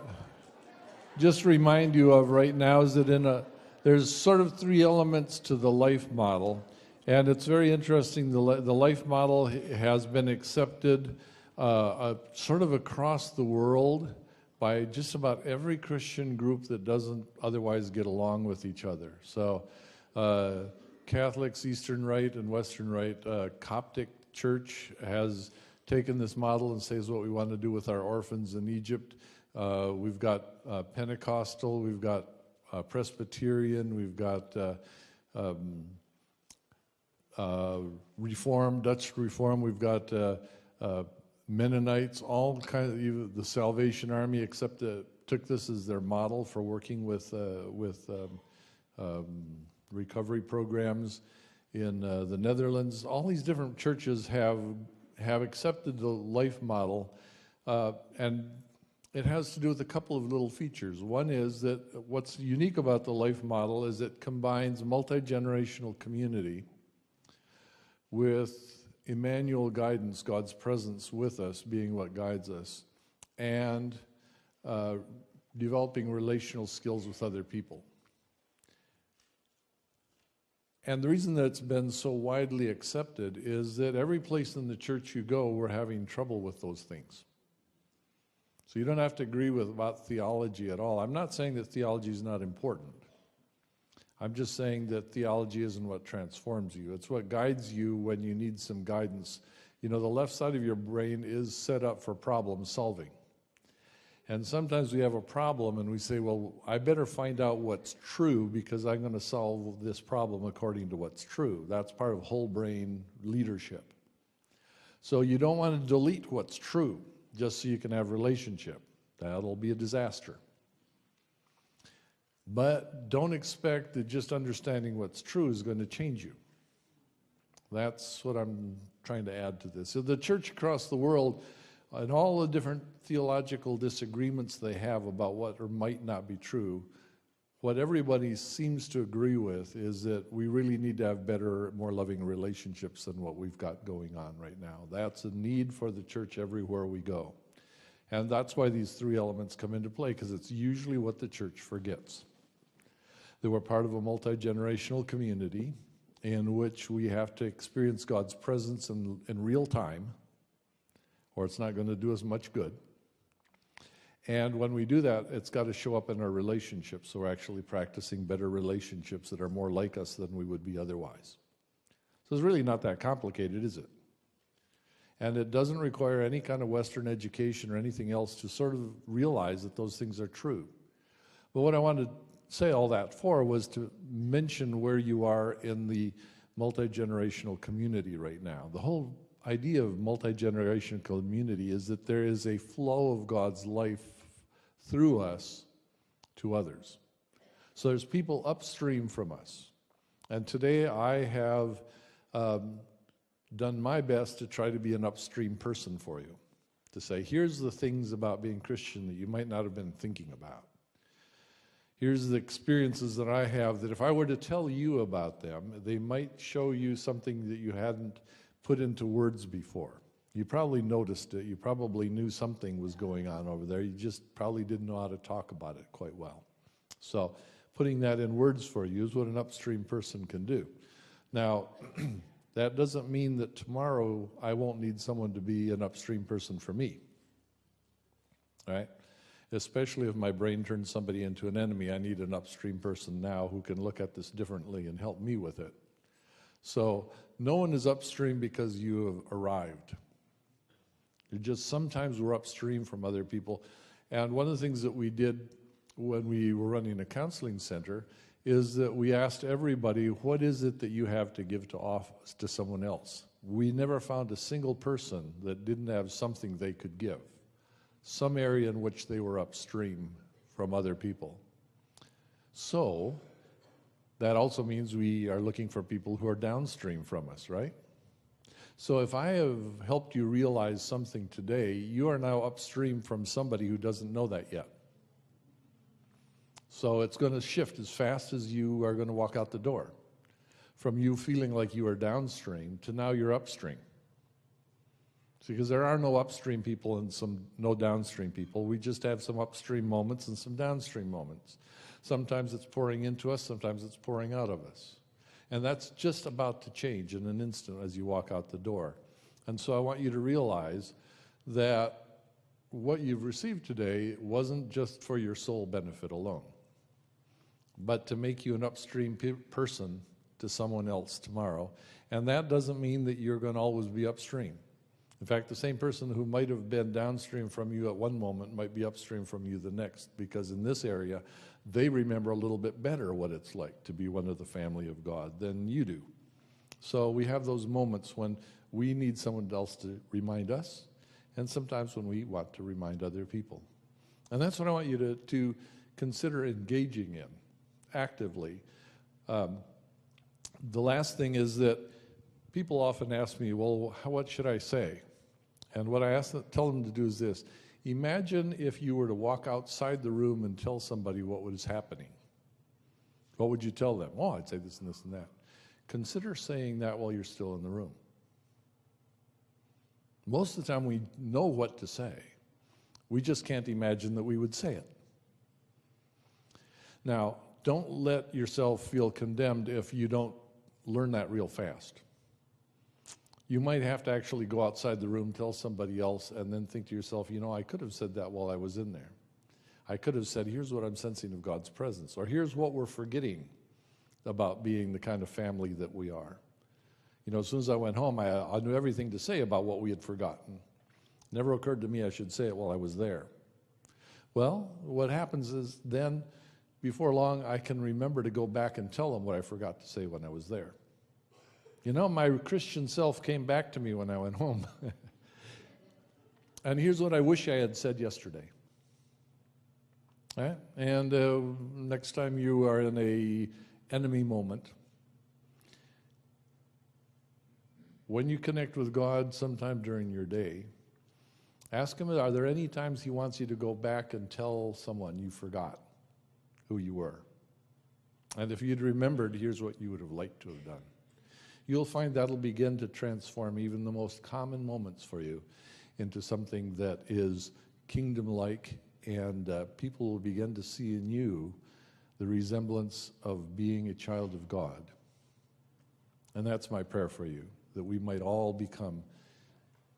just remind you of right now is that there's sort of 3 elements to the life model, and it's very interesting. The life model has been accepted sort of across the world by just about every Christian group that doesn't otherwise get along with each other. So Catholics, Eastern Rite and Western Rite, Coptic Church has taken this model and says what we want to do with our orphans in Egypt. We've got Pentecostal, we've got Presbyterian, we've got Reform, Dutch Reform, we've got Mennonites, all kinds of, the Salvation Army, except took this as their model for working with recovery programs in the Netherlands. All these different churches have accepted the life model, and it has to do with a couple of little features. One is that what's unique about the life model is it combines multi-generational community with Emmanuel guidance, God's presence with us being what guides us, and developing relational skills with other people. And the reason that it's been so widely accepted is that every place in the church you go, we're having trouble with those things. So you don't have to agree with about theology at all. I'm not saying that theology is not important. I'm just saying that theology isn't what transforms you. It's what guides you when you need some guidance. You know, the left side of your brain is set up for problem solving. And sometimes we have a problem and we say, well, I better find out what's true because I'm going to solve this problem according to what's true. That's part of whole brain leadership. So you don't want to delete what's true just so you can have relationship. That'll be a disaster. But don't expect that just understanding what's true is going to change you. That's what I'm trying to add to this. So the church across the world, and all the different theological disagreements they have about what or might not be true, what everybody seems to agree with is that we really need to have better, more loving relationships than what we've got going on right now. That's a need for the church everywhere we go. And that's why these three elements come into play, because it's usually what the church forgets. That we're part of a multi-generational community in which we have to experience God's presence in real time, or it's not going to do us much good. And when we do that, it's got to show up in our relationships. So we're actually practicing better relationships that are more like us than we would be otherwise. So it's really not that complicated, is it? And it doesn't require any kind of Western education or anything else to sort of realize that those things are true. But what I wanted to say all that for was to mention where you are in the multi-generational community right now. The whole idea of multi-generational community is that there is a flow of God's life through us to others. So there's people upstream from us. And today I have done my best to try to be an upstream person for you, to say, here's the things about being Christian that you might not have been thinking about. Here's the experiences that I have that if I were to tell you about them, they might show you something that you hadn't put into words before. You probably noticed it. You probably knew something was going on over there. You just probably didn't know how to talk about it quite well. So putting that in words for you is what an upstream person can do. Now, that doesn't mean that tomorrow I won't need someone to be an upstream person for me, right? Especially if my brain turns somebody into an enemy, I need an upstream person now who can look at this differently and help me with it. So no one is upstream because you have arrived. You're just sometimes we're upstream from other people. And one of the things that we did when we were running a counseling center is that we asked everybody, what is it that you have to give to someone else? We never found a single person that didn't have something they could give, some area in which they were upstream from other people. So that also means we are looking for people who are downstream from us, right? So if I have helped you realize something today, you are now upstream from somebody who doesn't know that yet. So it's going to shift as fast as you are going to walk out the door. From you feeling like you are downstream to now you're upstream. Because there are no upstream people and no downstream people. We just have some upstream moments and some downstream moments. Sometimes it's pouring into us, sometimes it's pouring out of us. And that's just about to change in an instant as you walk out the door. And so I want you to realize that what you've received today wasn't just for your soul benefit alone, but to make you an upstream person to someone else tomorrow. And that doesn't mean that you're going to always be upstream. In fact, the same person who might have been downstream from you at one moment might be upstream from you the next, because in this area, they remember a little bit better what it's like to be one of the family of God than you do. So we have those moments when we need someone else to remind us, and sometimes when we want to remind other people. And that's what I want you to consider engaging in actively. The last thing is that people often ask me, well, what should I say? And what I tell them to do is this: Imagine if you were to walk outside the room and tell somebody what was happening. What would you tell them? Oh, I'd say this and this and that. Consider saying that while you're still in the room. Most of the time we know what to say. We just can't imagine that we would say it. Now, don't let yourself feel condemned if you don't learn that real fast. You might have to actually go outside the room, tell somebody else, and then think to yourself, I could have said that while I was in there. I could have said, here's what I'm sensing of God's presence, or here's what we're forgetting about being the kind of family that we are. As soon as I went home, I knew everything to say about what we had forgotten. Never occurred to me I should say it while I was there. Well, what happens is then, before long, I can remember to go back and tell them what I forgot to say when I was there. My Christian self came back to me when I went home. And here's what I wish I had said yesterday. Right? And next time you are in a enemy moment, when you connect with God sometime during your day, ask Him, are there any times He wants you to go back and tell someone you forgot who you were? And if you'd remembered, here's what you would have liked to have done. You'll find that'll begin to transform even the most common moments for you into something that is kingdom-like, and people will begin to see in you the resemblance of being a child of God. And that's my prayer for you, that we might all become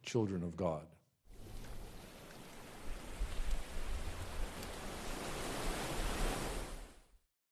children of God.